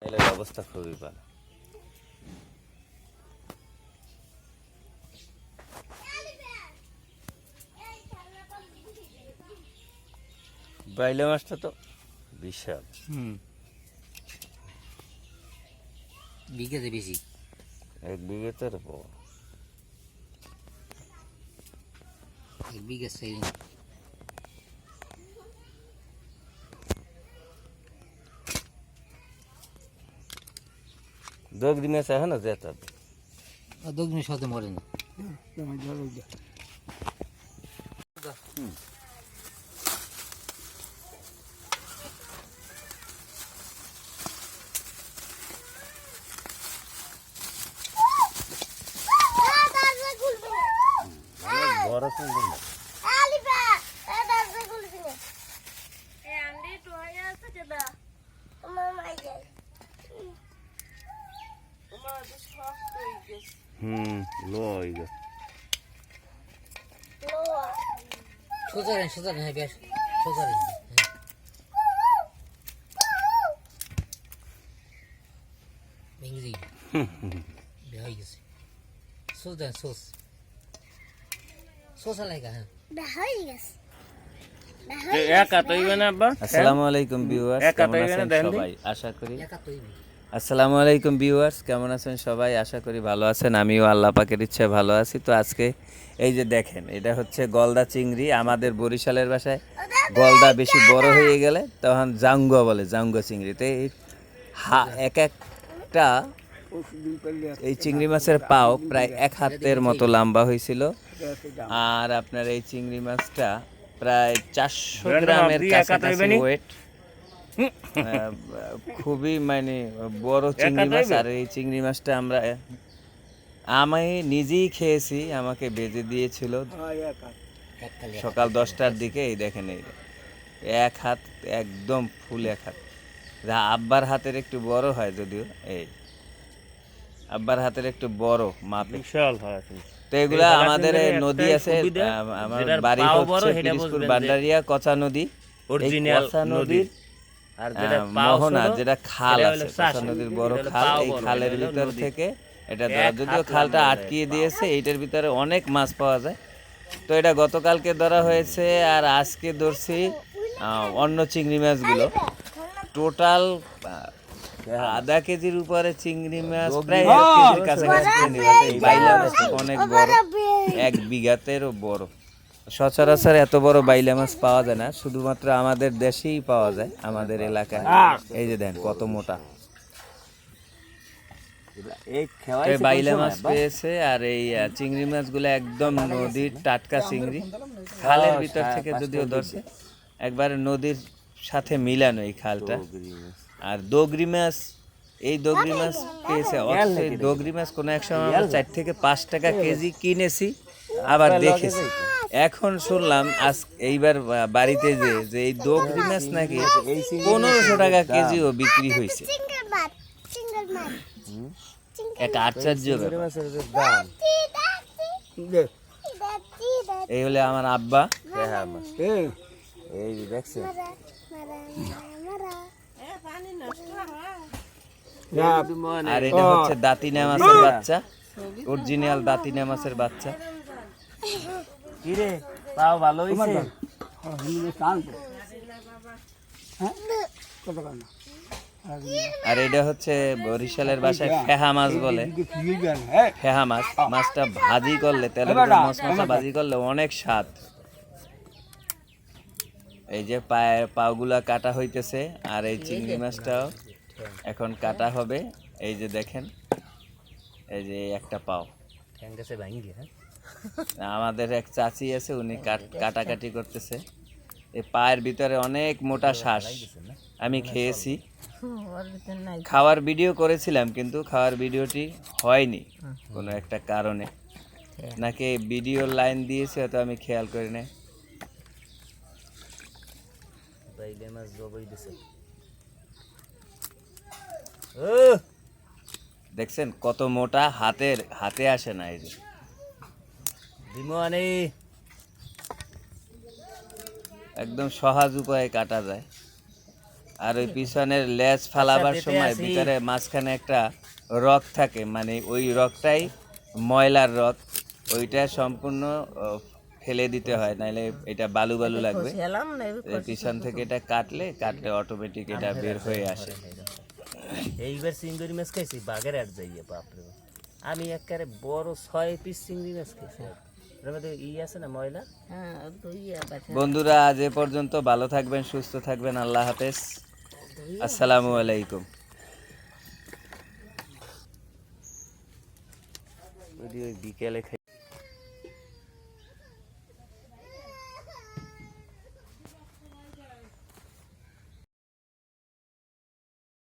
এলের অবস্থা খুবই ভালো। বাইলে মাছটা তো বিশাল। বিঘাতে বেশি, 1 বিঘাতের উপর। 1 বিঘা চাই দগরি মাছ এখনো যেতে হবে। দক্ষিণের সাথে মরে না। বড় চিংড়ি মাছ। লো হয়ে গেছে। সোজা রেন বেশ সোজা রেন। ইংরেজি হয়ে গেছে। সোজা সোজা লাগা। হ্যাঁ আসসালামু আলাইকুম ভিউয়ার্স, কেমন আছেন সবাই? আশা করি আসসালামু আলাইকুম ভিউয়ার্স, কেমন আছেন সবাই? আশা করি ভালো আছেন। আমিও আল্লাহ পাকের ইচ্ছায় ভালো আছি। তো আজকে এই যে দেখেন, এটা হচ্ছে গলদা চিংড়ি। আমাদের বরিশালের ভাষায় গলদা বেশি বড় হয়ে গেলে তখন জাঙ্গুয়া বলে, জাঙ্গুয়া চিংড়ি। তো এই এক একটা এই চিংড়ি মাছের পাও প্রায় 1 হাতের মতো লম্বা হয়েছিল। আর আপনার এই চিংড়ি মাছটা প্রায় 400 গ্রামের কাছাকাছি ওয়েট। খুবই মানে বড় চিংড়ি মাছ। আর এই চিংড়ি মাছটা আমি নিজেই খেয়েছি, আমাকে বেজে দিয়েছিল সকাল 10টার দিকে। এই দেখেন, এই 1 হাত, একদম ফুল 1 হাত। আব্বার হাতের একটু বড় হয় যদিও, এই আব্বার হাতের একটু বড় মাপে বিশাল হয়। তো এগুলা আমাদের নদী আছে, আমার বাড়ি হচ্ছে পিরিজপুর বান্ডারিয়া কচা নদী। এই কচা নদীর মোহনা, যেটা খাল আছে, কচা নদীর বড় খাল, এই খালের ভিতর থেকে এটা ধরা। যদিও খালটা আটকিয়ে দিয়েছে, এইটার ভিতরে অনেক মাছ পাওয়া যায়। তো এটা গতকালকে ধরা হয়েছে, আর আজকে ধরছি অন্য চিংড়ি মাছগুলো। টোটাল আধা কেজির উপরে চিংড়ি মাছ, প্রায় 1 কেজির কাছাকাছি চিংড়ি মাছ। এই বাইলা মাছ অনেক বড়, 1 বিঘাতেরও বড়। সচরাচর এত বড় বাইলা মাছ পাওয়া যায় না, শুধুমাত্র আমাদের দেশেই পাওয়া যায়, আমাদের এলাকায়। এই যে দেখেন কত মোটা এই বাইলা মাছ পেয়েছে। আর এই চিংড়ি মাছগুলো একদম নদীর টাটকা চিংড়ি, খালের ভিতর থেকে যদিও ধরছে, একবারে নদীর সাথে মিলানো এই খালটা। আর দগরি মাছ, এই দগরি মাছ পেয়েছে। এই দগরি মাছ কোনো এক সময় আমরা 4 থেকে 5 টাকা কেজি কিনেছি, আবার দেখেছি। এখন শুনলাম এইবার বাড়িতে যে এই দগরি মাছ নাকি 1500 টাকা কেজিও বিক্রি হয়েছে। এক আশ্চর্য ব্যাপার। এই হলে আমার আব্বা। এই দেখছেন, আর এটা হচ্ছে দাঁতিনা মাছের বাচ্চা, অরিজিনাল দাঁতিনা মাছের বাচ্চা। কি রে, পাও ভালো হইছে? আর এটা হচ্ছে বরিশালের ভাষায় ফেহা মাছ বলে। ফেহা মাছ, মাছটা ভাজি করলে, তেলের উপর মশমশা ভাজি করলে অনেক স্বাদ। এই যে পাগুলা কাটা হইতেছে, আর এই চিংড়ি মাছটাও এখন কাটা হবে। এই যে দেখেন, এই যে একটা পাও। আমাদের এক চাচি আছে, উনি কাটাকাটি করতেছে। এই পায়ের ভিতরে অনেক মোটা শ্বাস। আমি খেয়েছি, খাওয়ার ভিডিও করেছিলাম, কিন্তু খাওয়ার ভিডিওটি হয়নি কোনো একটা কারণে। নাকি ভিডিওর লাইন দিয়েছে, হয়তো আমি খেয়াল করি না। দেখছেন কত মোটা, হাতে আসে না। এই যে একদম সহজ উপায়ে কাটা যায়। আর ওই পিছনের লেজ ফালাবার সময় ভিতরে মাঝখানে একটা রক থাকে, মানে ওই রকটাই ময়লার রক, ওইটা সম্পূর্ণ ফেলে দিতে হয়, নাহলে এটা বালু বালু লাগবে। পিছন থেকে এটা কাটলে অটোমেটিক এটা বের হয়ে আসে। এইবার চিংড়ি মাছ খাইছি বাঘের আট যাইয়ে, বাপরে বাপ। আমি একেবারে বড় 6 পিস চিংড়ি মাছ খাইছি। এর মধ্যে আছে না ময়লা। বন্ধুরা আজ এ পর্যন্ত, ভালো থাকবেন, সুস্থ থাকবেন, আল্লাহ হাফেজ, আসসালামু আলাইকুম। ওই বিকেলে খাই।